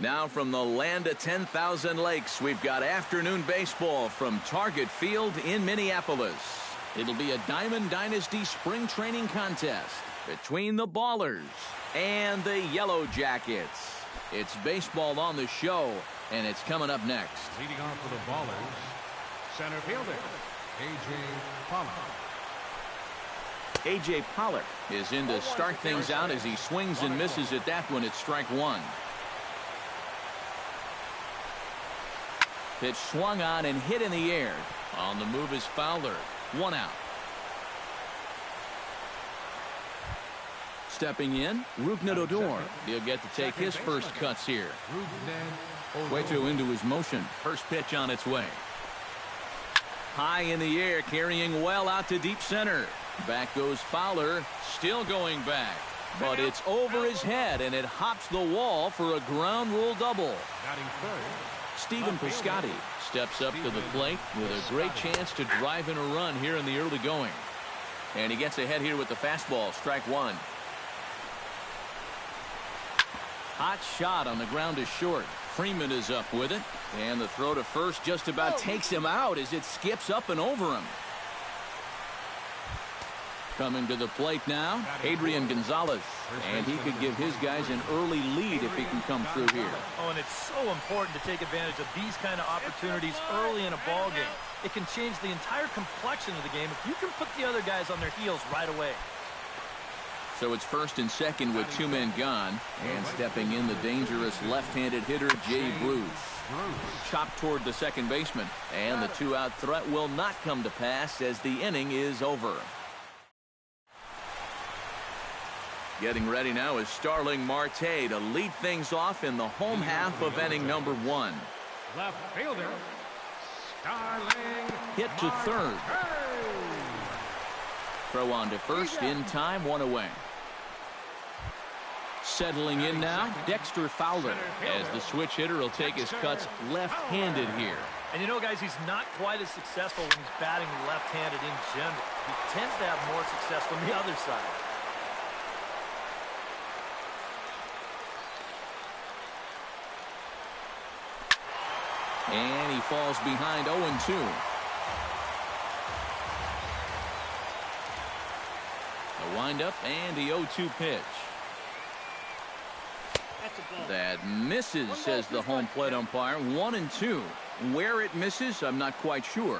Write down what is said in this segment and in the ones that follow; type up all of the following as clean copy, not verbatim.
Now from the land of 10,000 lakes, we've got afternoon baseball from Target Field in Minneapolis. It'll be a Diamond Dynasty spring training contest between the Ballers and the Yellow Jackets. It's baseball on the show, and it's coming up next. Leading off for the Ballers, center fielder, A.J. Pollard. A.J. Pollard is in to start things out as he swings and misses at that one at strike one. Pitch swung on and hit in the air. On the move is Fowler. 1 out. Stepping in, Rougned Odor. He'll get to take his first cuts here. Cueto into his motion. First pitch on its way. High in the air, carrying well out to deep center. Back goes Fowler, still going back. But it's over his head, and it hops the wall for a ground rule double. Stephen Piscotty steps up to the plate with a great chance to drive in a run here in the early going. And he gets ahead here with the fastball, strike one. Hot shot on the ground is short. Freeman is up with it. And the throw to first just about takes him out as it skips up and over him. Coming to the plate now, Adrian Gonzalez. And he could give his guys an early lead if he can come through here. Oh, and it's so important to take advantage of these kind of opportunities early in a ball game. It can change the entire complexion of the game if you can put the other guys on their heels right away. So it's first and second with 2 men gone. And stepping in, the dangerous left-handed hitter, Jay Bruce. Chopped toward the second baseman. And the 2-out threat will not come to pass as the inning is over. Getting ready now is Starling Marte to lead things off in the home half of inning number 1. Left fielder, Starling hit to third. Throw on to first in time, 1 away. Settling in now, Dexter Fowler, as the switch hitter will take his cuts left-handed here. And you know, guys, he's not quite as successful when he's batting left-handed in general. He tends to have more success from the other side. And he falls behind 0-2. A windup and the 0-2 pitch. That misses, says the home plate umpire. 1-2. Where it misses, I'm not quite sure.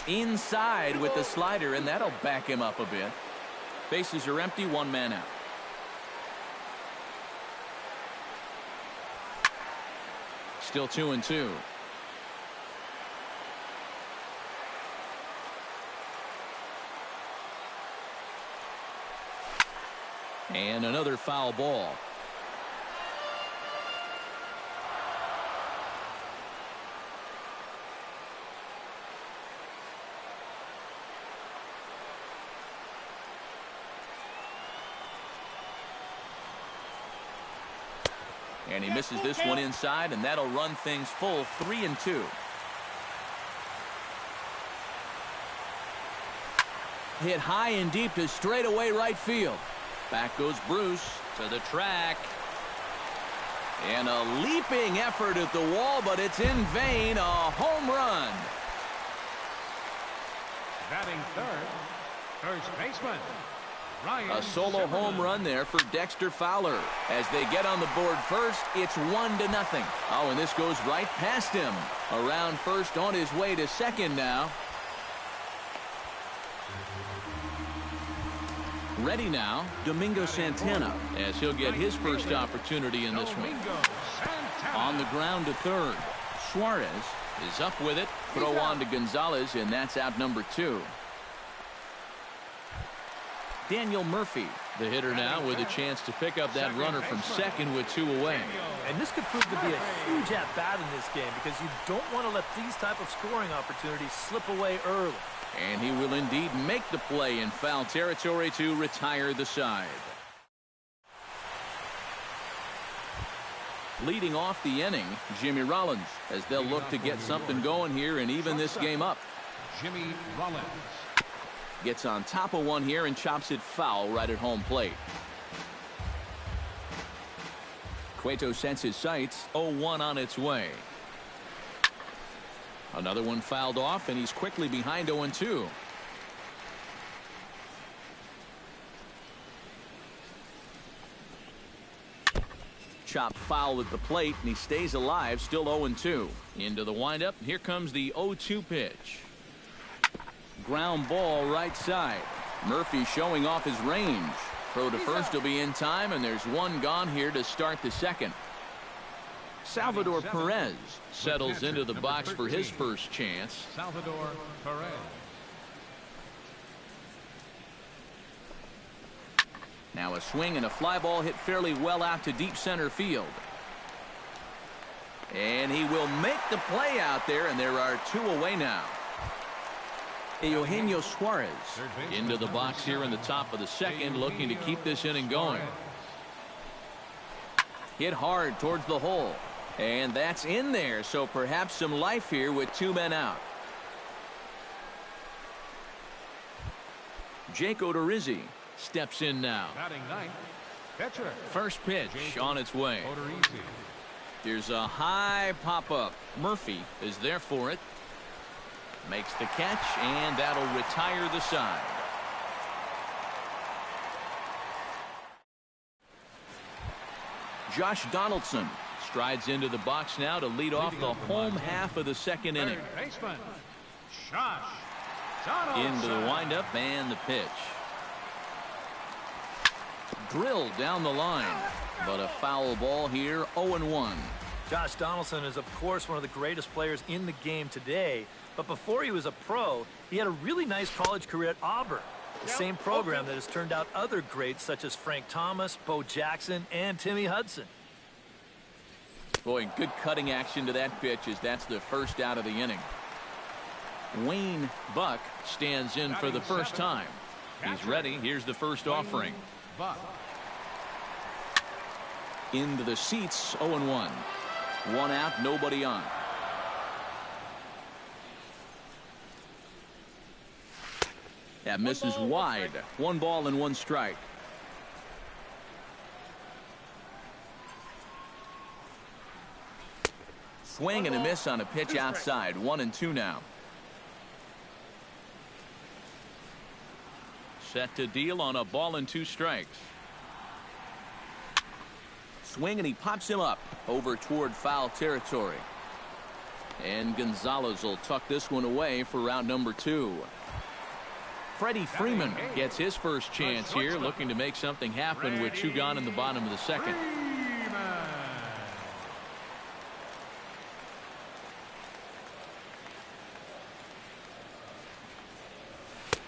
Inside with the slider, and that'll back him up a bit. Bases are empty, 1 man out. Still 2-2. And another foul ball. And he misses this one inside, and that'll run things full, 3-2. Hit high and deep to straightaway right field. Back goes Bruce to the track. And a leaping effort at the wall, but it's in vain. A home run. Batting third, first baseman. A solo home run there for Dexter Fowler. As they get on the board first, it's 1-0. Oh, and this goes right past him. Around first, on his way to second now. Ready now, Domingo Santana, as he'll get his first opportunity in this one. On the ground to third. Suarez is up with it. Throw on to Gonzalez, and that's out number 2. Daniel Murphy, the hitter now, with a chance to pick up that runner from second with 2 away. And this could prove to be a huge at-bat in this game because you don't want to let these type of scoring opportunities slip away early. And he will indeed make the play in foul territory to retire the side. Leading off the inning, Jimmy Rollins, as they'll look to get something going here and even this game up. Jimmy Rollins gets on top of one here and chops it foul right at home plate. Cueto sets his sights. 0-1 on its way. Another one fouled off, and he's quickly behind 0-2. Chopped foul at the plate, and he stays alive, still 0-2. Into the windup. Here comes the 0-2 pitch. Ground ball right side. Murphy showing off his range. Throw to first will be in time, and there's one gone here to start the second. Salvador Perez settles into the box for his first chance. Salvador Perez. Now a swing and a fly ball hit fairly well out to deep center field. And he will make the play out there, and there are two away now. Eugenio Suarez into the box here in the top of the second, looking to keep this inning going. Hit hard towards the hole. And that's in there, so perhaps some life here with two men out. Jake Odorizzi steps in now. Batting ninth, pitcher. First pitch on its way. There's a high pop-up. Murphy is there for it. Makes the catch, and that'll retire the side. Josh Donaldson strides into the box now to lead off the home half of the second inning. Baseman, Josh Donaldson. Into the windup and the pitch. Drilled down the line, but a foul ball here, 0-1. Josh Donaldson is, of course, one of the greatest players in the game today. But before he was a pro, he had a really nice college career at Auburn, the same program that has turned out other greats such as Frank Thomas, Bo Jackson, and Timmy Hudson. Boy, good cutting action to that pitch as that's the first out of the inning. Wayne Buck stands in for the first time. He's ready. Here's the first offering. Into the seats, 0-1. One out, nobody on. That misses wide. 1 ball and 1 strike. Swing and a miss on a pitch outside. 1-2 now. Set to deal on a ball and 2 strikes. Swing and he pops him up over toward foul territory. And Gonzalez will tuck this one away for round number 2. Freddie Freeman gets his first chance here, looking to make something happen with 2 gone in the bottom of the second.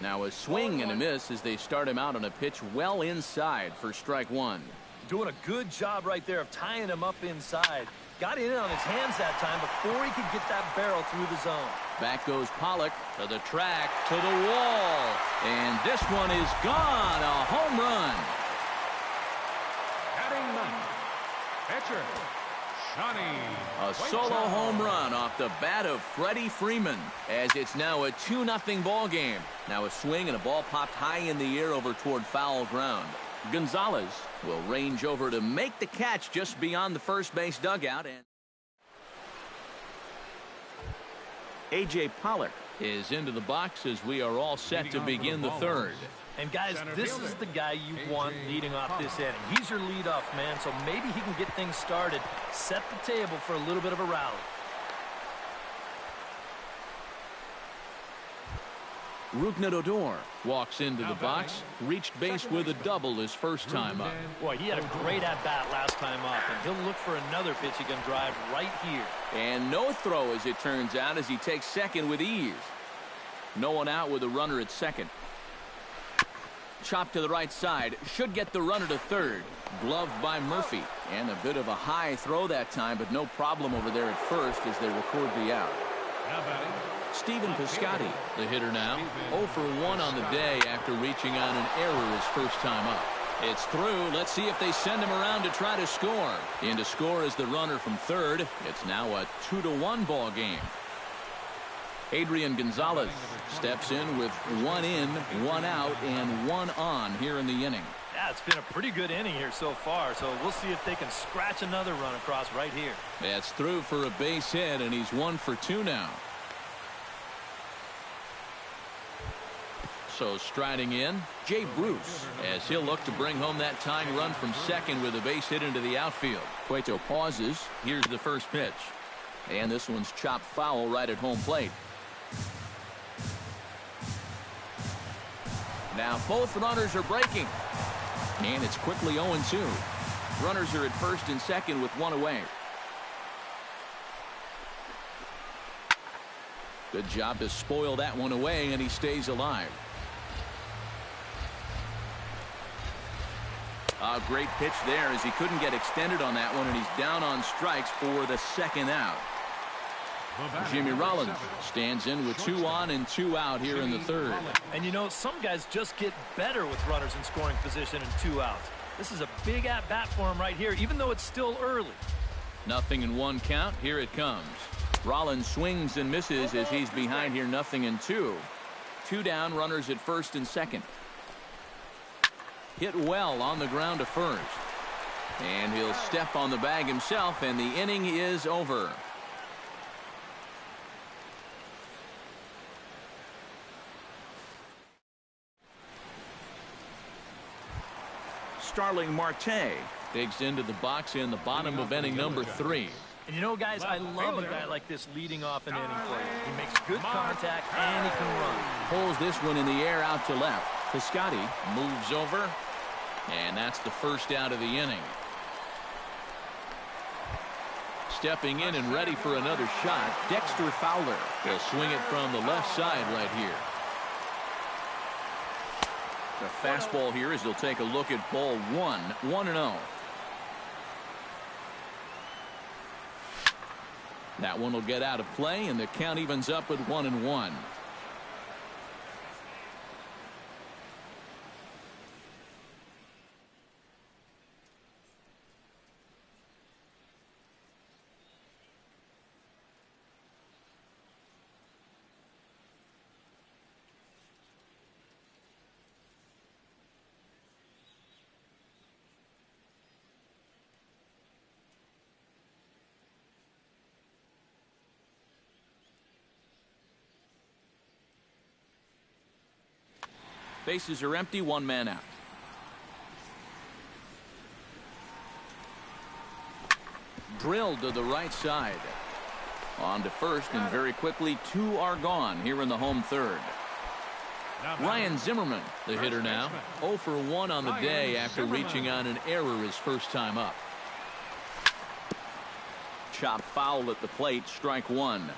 Now a swing and a miss as they start him out on a pitch well inside for strike 1. Doing a good job right there of tying him up inside. Got in on his hands that time before he could get that barrel through the zone. Back goes Pollock to the track, to the wall. And this one is gone. A home run. Batting ninth, pitcher, Johnny. A solo home run off the bat of Freddie Freeman as it's now a 2-0 ball game. Now a swing and a ball popped high in the air over toward foul ground. Gonzalez will range over to make the catch just beyond the first base dugout. And A.J. Pollock is into the box as we are all set to begin the third. And guys, this is the guy you want leading off this inning. He's your leadoff man, so maybe he can get things started, set the table for a little bit of a rally. Rougned Odor walks into the box, reached base with a double his first time up. Boy, he had a great at-bat last time up, and he'll look for another pitch he can drive right here. And no throw, as it turns out, as he takes second with ease. No one out with a runner at second. Chopped to the right side, should get the runner to third. Gloved by Murphy, and a bit of a high throw that time, but no problem over there at first as they record the out. Stephen Piscotty, the hitter now, 0 for 1 on the day after reaching on an error his first time up. It's through. Let's see if they send him around to try to score. In to score is the runner from third. It's now a 2-1 ball game. Adrian Gonzalez steps in with 1 in, 1 out, and 1 on here in the inning. Yeah, it's been a pretty good inning here so far, so we'll see if they can scratch another run across right here. That's through for a base hit, and he's 1 for 2 now. So striding in, Jay Bruce, as he'll look to bring home that tying run from second with a base hit into the outfield. Cueto pauses. Here's the first pitch. And this one's chopped foul right at home plate. Now both runners are breaking. And it's quickly 0-2. Runners are at first and second with one away. Good job to spoil that one away, and he stays alive. A great pitch there as he couldn't get extended on that one, and he's down on strikes for the second out. Jimmy Rollins stands in with 2 on and 2 out here in the third. And you know, some guys just get better with runners in scoring position and 2 outs. This is a big at-bat for him right here, even though it's still early. 0-1 count. Here it comes. Rollins swings and misses as he's behind here 0-2. 2 down, runners at first and second. Hit well on the ground to first. And he'll step on the bag himself, and the inning is over. Starling Marte digs into the box in the bottom of inning number 3. And you know, guys, I love a guy like this leading off an inning for you. He makes good contact and he can run. Pulls this one in the air out to left. Piscotty moves over, and that's the first out of the inning. Stepping in and ready for another shot, Dexter Fowler. He'll swing it from the left side right here. The fastball here as he'll take a look at ball 1, 1-0. That one will get out of play, and the count evens up at 1-1. Bases are empty, 1 man out. Drilled to the right side. On to first, and very quickly 2 are gone here in the home third. Ryan Zimmerman, the hitter now, 0 for 1 on the day after reaching on an error his first time up. Chop foul at the plate, strike 1.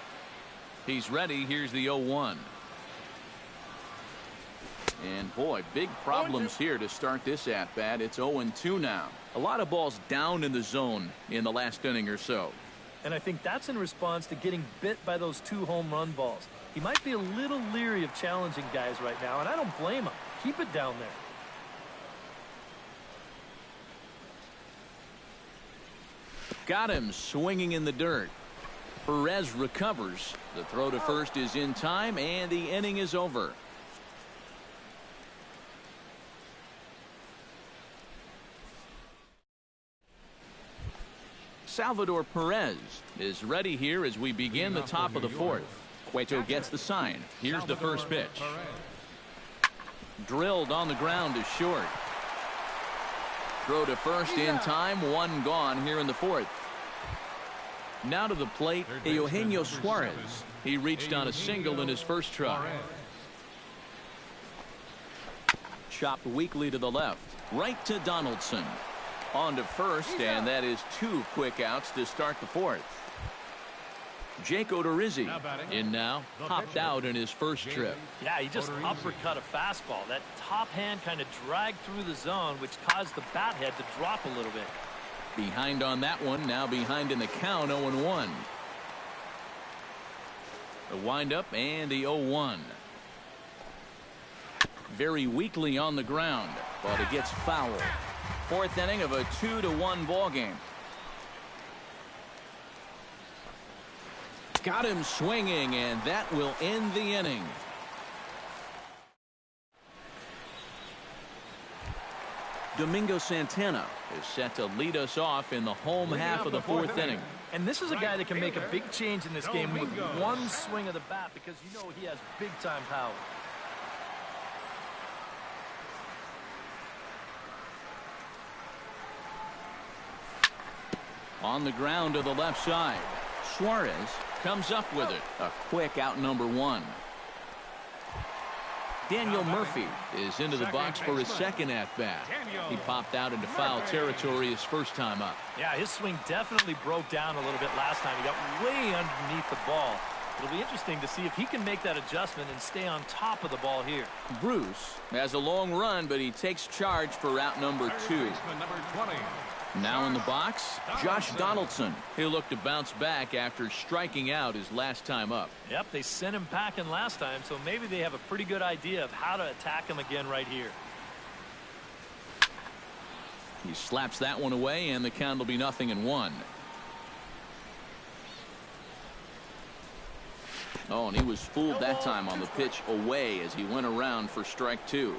He's ready. Here's the 0-1. And boy, big problems here to start this at bat. It's 0-2 now. A lot of balls down in the zone in the last inning or so. And I think that's in response to getting bit by those 2 home run balls. He might be a little leery of challenging guys right now, and I don't blame him. Keep it down there. Got him swinging in the dirt. Perez recovers. The throw to first is in time, and the inning is over. Salvador Perez is ready here as we begin the top of the 4th. Cueto gets the sign. Here's the first pitch. Drilled on the ground to short. Throw to first in time. 1 gone here in the 4th. Now to the plate, Eugenio Suarez. He reached on a single in his first try. Chopped weakly to the left. Right to Donaldson. On to first, and that is 2 quick outs to start the 4th. Jake Odorizzi in now, popped out in his first trip. Yeah, he just uppercut a fastball. That top hand kind of dragged through the zone, which caused the bat head to drop a little bit. Behind on that one, now behind in the count, 0-1. The windup and the 0-1. Very weakly on the ground, but it gets foul. 4th inning of a 2-1 ball game. Got him swinging, and that will end the inning. Domingo Santana is set to lead us off in the home half of the fourth inning. And this is a guy that can make a big change in this game with one swing of the bat, because you know he has big-time power. On the ground to the left side. Suarez comes up with it. A quick out number one. Daniel Murphy is into the box for his second at-bat. He popped out into foul territory his first time up. Yeah, his swing definitely broke down a little bit last time. He got way underneath the ball. It'll be interesting to see if he can make that adjustment and stay on top of the ball here. Bruce has a long run, but he takes charge for route number 2. Now in the box, Josh Donaldson. He'll look to bounce back after striking out his last time up. Yep, they sent him packing last time, so maybe they have a pretty good idea of how to attack him again right here. He slaps that one away, and the count will be 0-1. Oh, and he was fooled that time on the pitch away as he went around for strike 2.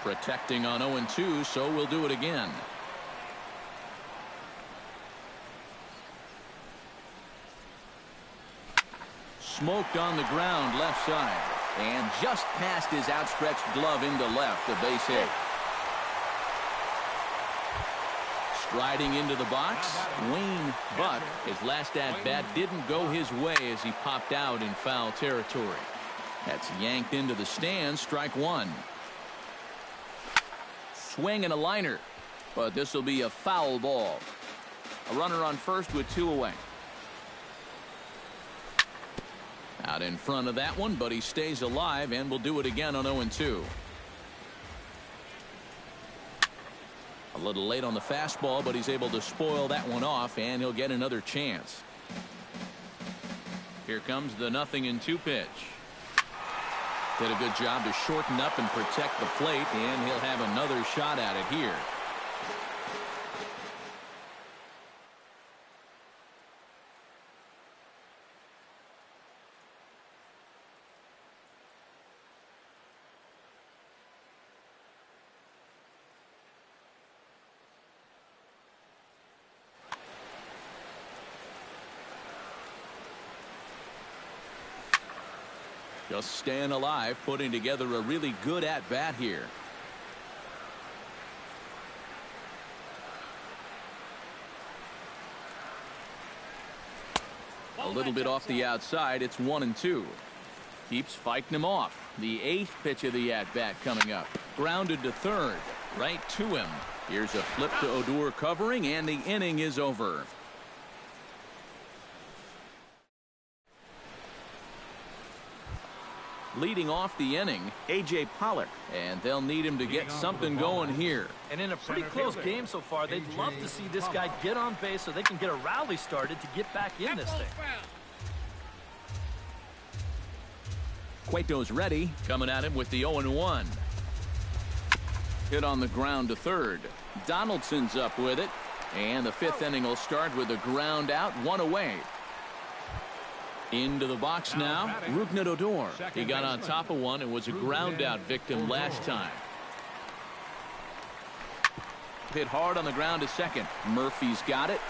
Protecting on 0-2, so we'll do it again. Smoked on the ground left side, and just past his outstretched glove into left, a base hit. Striding into the box, Wayne Buck. His last at-bat didn't go his way as he popped out in foul territory. That's yanked into the stands, strike 1. Swing and a liner, but this will be a foul ball. A runner on first with 2 away. Out in front of that one, but he stays alive and will do it again on 0-2. A little late on the fastball, but he's able to spoil that one off, and he'll get another chance. Here comes the 0-2 pitch. Did a good job to shorten up and protect the plate, and he'll have another shot at it here. Just staying alive, putting together a really good at-bat here. A little bit off the outside. It's 1-2. Keeps fighting him off. The 8th pitch of the at-bat coming up. Grounded to third. Right to him. Here's a flip to Odor covering, and the inning is over. Leading off the inning, A.J. Pollock, and they'll need him to get something going here. And in a pretty close game so far, they'd love to see this guy get on base so they can get a rally started to get back in this thing. Cueto's ready, coming at him with the 0-1. Hit on the ground to third. Donaldson's up with it, and the 5th inning will start with a ground out, 1 away. Into the box now, Rougned Odor. He got on top of one and was a ground out victim last time. Hit hard on the ground to second. Murphy's got it.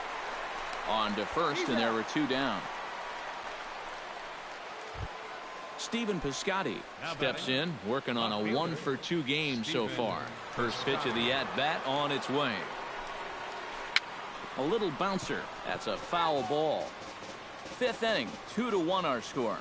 On to first, and there were 2 down. Steven Piscotty steps in, working on a 1-for-2 game so far. First pitch of the at-bat on its way. A little bouncer. That's a foul ball. 5th inning, 2-1 our score.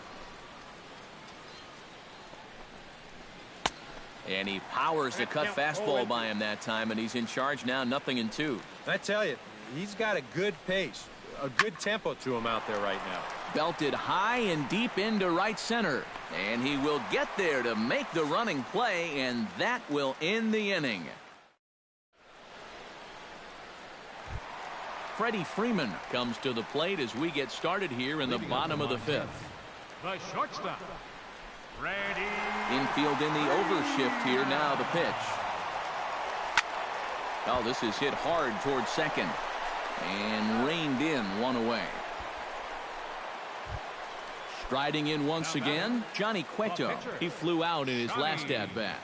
And he powers the cut fastball by him that time, and he's in charge now, 0-2. I tell you, he's got a good pace, a good tempo to him out there right now. Belted high and deep into right center, and he will get there to make the running play, and that will end the inning. Freddie Freeman comes to the plate as we get started here in the bottom of the 5th. The shortstop, Freddie. Infield in the overshift here now, the pitch. Oh, this is hit hard towards second and reined in, 1 away. Striding in once again, Johnny Cueto. He flew out in his last at-bat.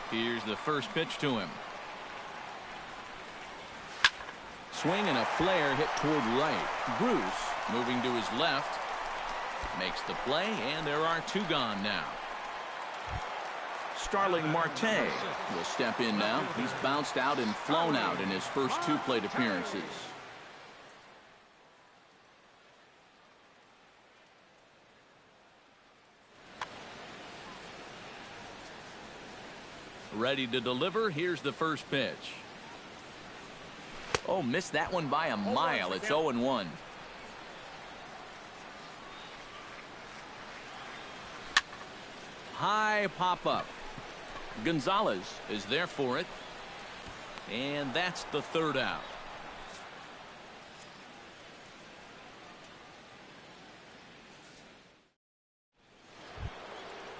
Here's the first pitch to him. Swing and a flare hit toward right. Bruce moving to his left. Makes the play, and there are two gone now. Starling Marte will step in now. He's bounced out and flown out in his first two plate appearances. Ready to deliver. Here's the first pitch. Oh, missed that one by a mile. It's 0-1. High pop-up. Gonzalez is there for it. And that's the third out.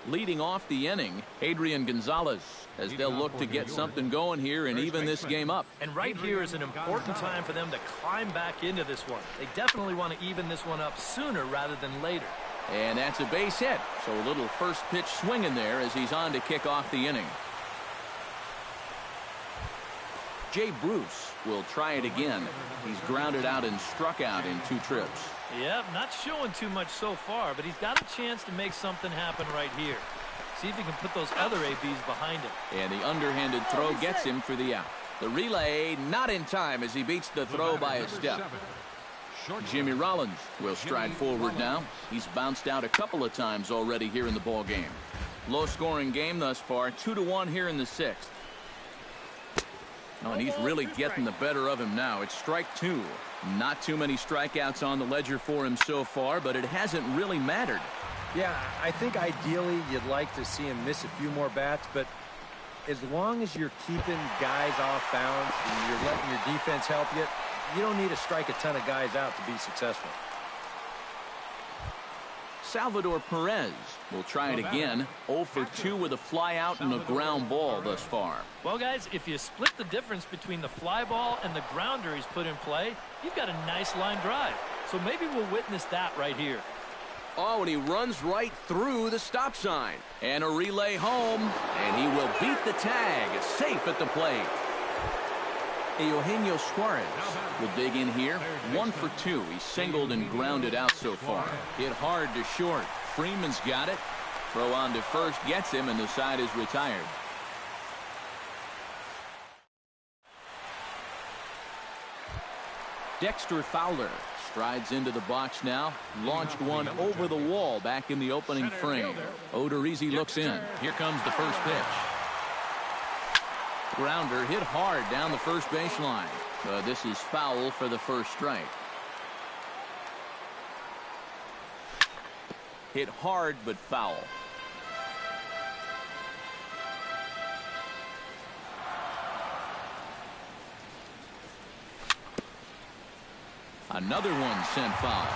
Leading off the inning, Adrian Gonzalez, as they'll look to get something going here and even this game up. And right here is an important time for them to climb back into this one. They definitely want to even this one up sooner rather than later. And that's a base hit. So a little first pitch swing in there as he's on to kick off the inning. Jay Bruce will try it again. He's grounded out and struck out in 2 trips. Yep, not showing too much so far, but he's got a chance to make something happen right here. See if he can put those other ABs behind him. And the underhanded throw gets him for the out. The relay not in time as he beats the throw by a step. Jimmy Rollins will stride forward now. He's bounced out a couple of times already here in the ball game. Low scoring game thus far, 2-1 here in the 6th. Oh, and he's really getting the better of him now. It's strike 2. Not too many strikeouts on the ledger for him so far, but it hasn't really mattered. Yeah, I think ideally you'd like to see him miss a few more bats, but as long as you're keeping guys off balance and you're letting your defense help you, you don't need to strike a ton of guys out to be successful. Salvador Perez will try it again. 0 for 2 with a fly out and a ground ball thus far. Well, guys, if you split the difference between the fly ball and the grounder he's put in play, you've got a nice line drive. So maybe we'll witness that right here. Oh, and he runs right through the stop sign. And a relay home, and he will beat the tag. Safe at the plate. Eugenio Suarez will dig in here. 1 for 2. He's singled and grounded out so far. Hit hard to short. Freeman's got it. Throw on to first gets him, and the side is retired. Dexter Fowler strides into the box now. Launched one over the wall back in the opening frame. Odorizzi looks in. Here comes the first pitch. Grounder hit hard down the first baseline. This is foul for the first strike. Hit hard but foul. Another one sent foul.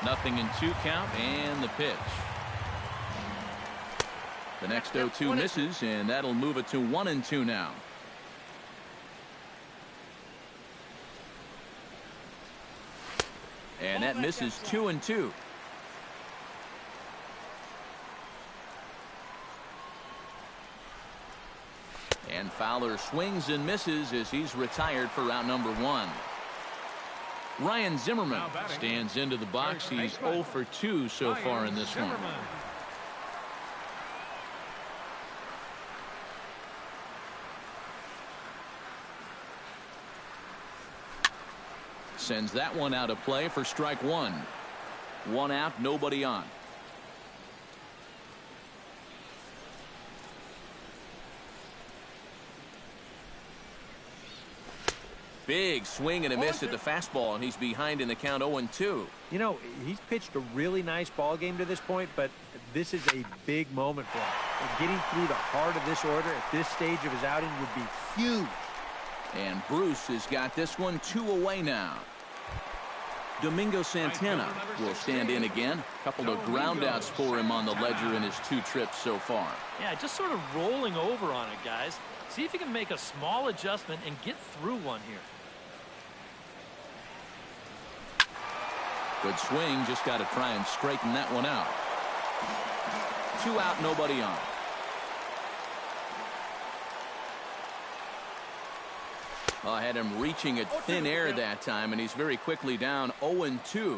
0-2 count and the pitch. The next 0-2 misses, and that'll move it to 1-2 now. And that misses 2-2. And Fowler swings and misses as he's retired for round number 1. Ryan Zimmerman stands into the box. He's 0 for 2 so far in this one. Sends that one out of play for strike 1. 1 out, nobody on. Big swing and a miss at the fastball, and he's behind in the count 0-2. You know, he's pitched a really nice ball game to this point, but this is a big moment for him. And getting through the heart of this order at this stage of his outing would be huge. And Bruce has got this one 2 away now. Domingo Santana will stand in again. A couple of groundouts for him on the ledger in his 2 trips so far. Yeah, just sort of rolling over on it, guys. See if you can make a small adjustment and get through one here. Good swing, just got to try and straighten that one out. 2 out, nobody on. I had him reaching at thin air that time, and he's very quickly down 0-2.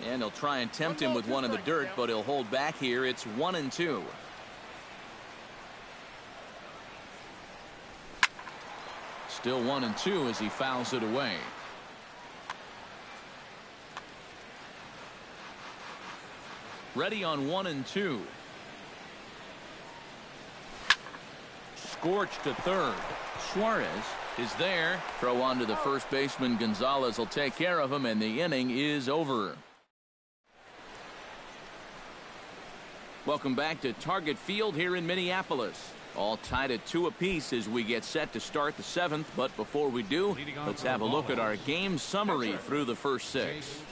And he'll try and tempt him with one in the dirt, but he'll hold back here. It's 1-2. Still 1-2 as he fouls it away. Ready on 1-2. Scorched to third. Suarez is there. Throw on to the first baseman. Gonzalez will take care of him, and the inning is over. Welcome back to Target Field here in Minneapolis. All tied at 2 apiece as we get set to start the 7th. But before we do, let's have a look at our game summary through the first 6.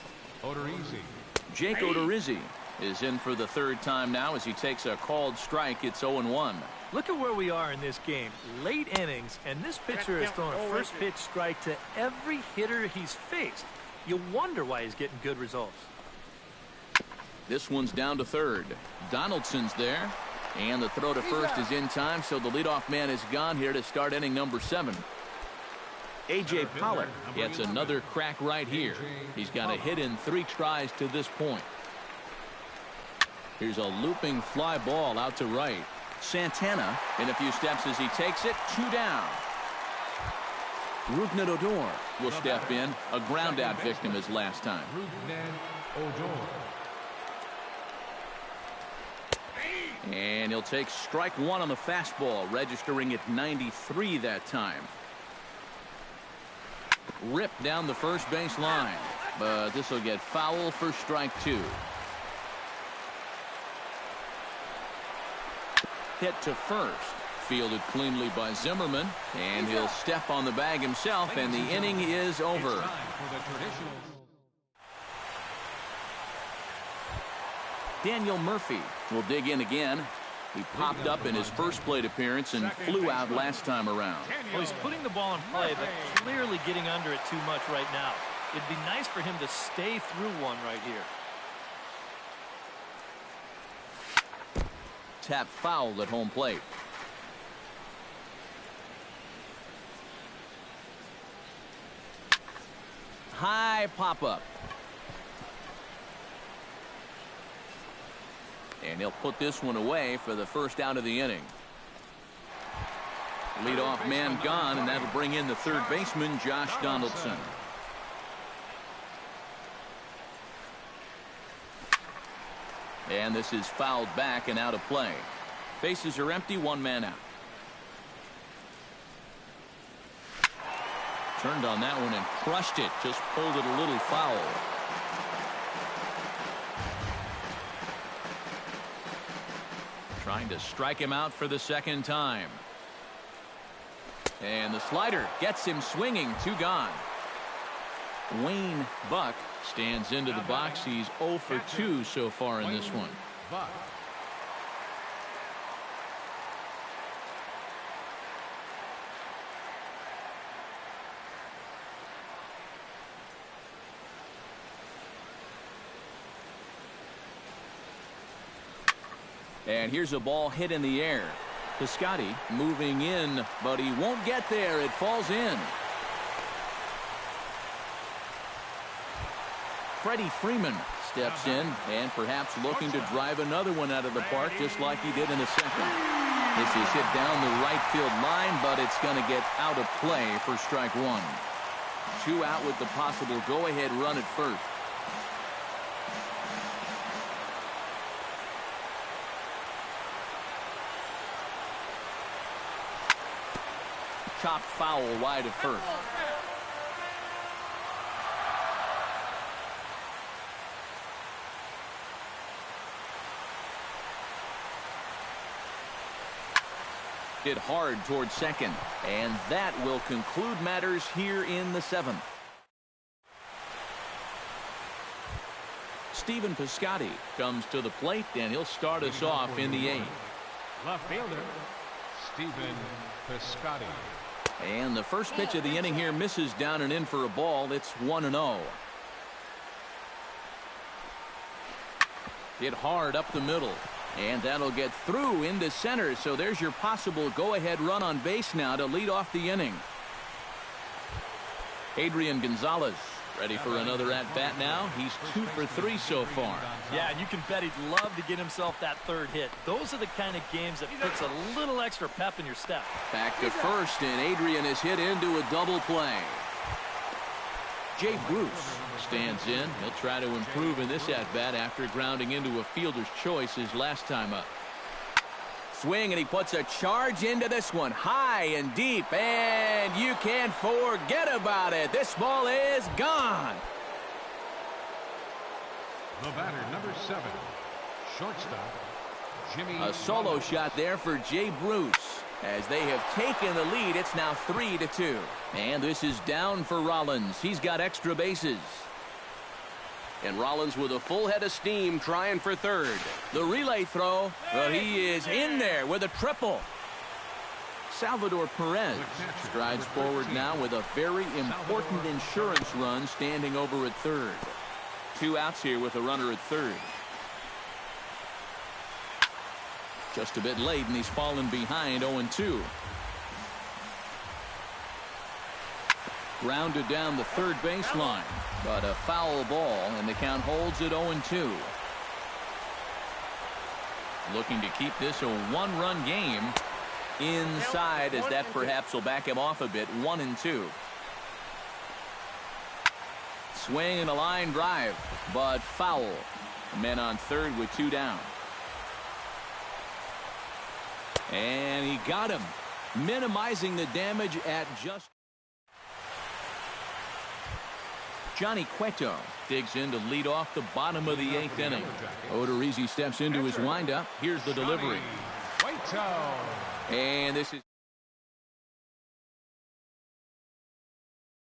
Jake Odorizzi is in for the 3rd time now as he takes a called strike. It's 0-1. Look at where we are in this game. Late innings, and this pitcher has thrown a first pitch strike to every hitter he's faced. You wonder why he's getting good results. This one's down to 3rd. Donaldson's there. And the throw to first is in time, so the leadoff man is gone here to start inning number 7. A.J. Pollock gets another crack right here. He's got a hit in 3 tries to this point. Here's a looping fly ball out to right. Santana in a few steps as he takes it. 2 down. Rougned Odor will step in. A ground out victim as last time. And he'll take strike 1 on the fastball, registering at 93 that time. Ripped down the first base line, but this will get foul for strike 2. Hit to first. Fielded cleanly by Zimmerman, and he'll step on the bag himself, and the inning is over. Daniel Murphy will dig in again. He popped up in his first plate appearance and flew out last time around. Well, he's putting the ball in play, but clearly getting under it too much right now. It'd be nice for him to stay through one right here. Tap foul at home plate. High pop-up. And he'll put this one away for the first out of the inning. Leadoff man gone, and that'll bring in the 3rd baseman, Josh Donaldson. And this is fouled back and out of play. Bases are empty, 1 man out. Turned on that one and crushed it. Just pulled it a little foul. Trying to strike him out for the 2nd time. And the slider gets him swinging. 2 gone. Wayne Buck stands into the box. He's 0 for 2 so far in this one. And here's a ball hit in the air. Piscotty moving in, but he won't get there. It falls in. Freddie Freeman steps in and perhaps looking to drive another one out of the park just like he did in the 2nd. This is hit down the right field line, but it's going to get out of play for strike 1. 2 out with the possible go-ahead run at first. Chopped foul wide of first. Hit hard towards second, and that will conclude matters here in the 7th. Stephen Piscotty comes to the plate, and he'll start us off in the 8th. Left fielder, Stephen Piscotty. And the first pitch of the inning here misses down and in for a ball. It's 1-0. Hit hard up the middle. And that'll get through into center. So there's your possible go-ahead run on base now to lead off the inning. Adrian Gonzalez ready for another at-bat now. He's 2 for 3 so far. Yeah, and you can bet he'd love to get himself that third hit. Those are the kind of games that puts a little extra pep in your step. Back to first, and Adrian is hit into a double play. Jay Bruce stands in. He'll try to improve in this at-bat after grounding into a fielder's choice his last time up. Swing, and he puts a charge into this one, high and deep, and you can't forget about it. This ball is gone. The batter, number 7, shortstop, Jimmy. A solo shot there for Jay Bruce. As they have taken the lead, it's now 3-2. And this is down for Rollins. He's got extra bases. And Rollins with a full head of steam trying for third. The relay throw, well, he is in there with a triple. Salvador Perez strides forward now with a very important insurance run standing over at third. 2 outs here with a runner at third. Just a bit late, and he's fallen behind 0-2. Grounded down the third baseline, but a foul ball, and the count holds at 0-2. Looking to keep this a 1-run game inside, as that perhaps will back him off a bit. 1-2. Swing and a line drive, but foul. Men on third with 2 down. And he got him, minimizing the damage at just. Johnny Cueto digs in to lead off the bottom of the 8th inning. Odorizzi steps into his windup. Here's the delivery. Cueto. And this is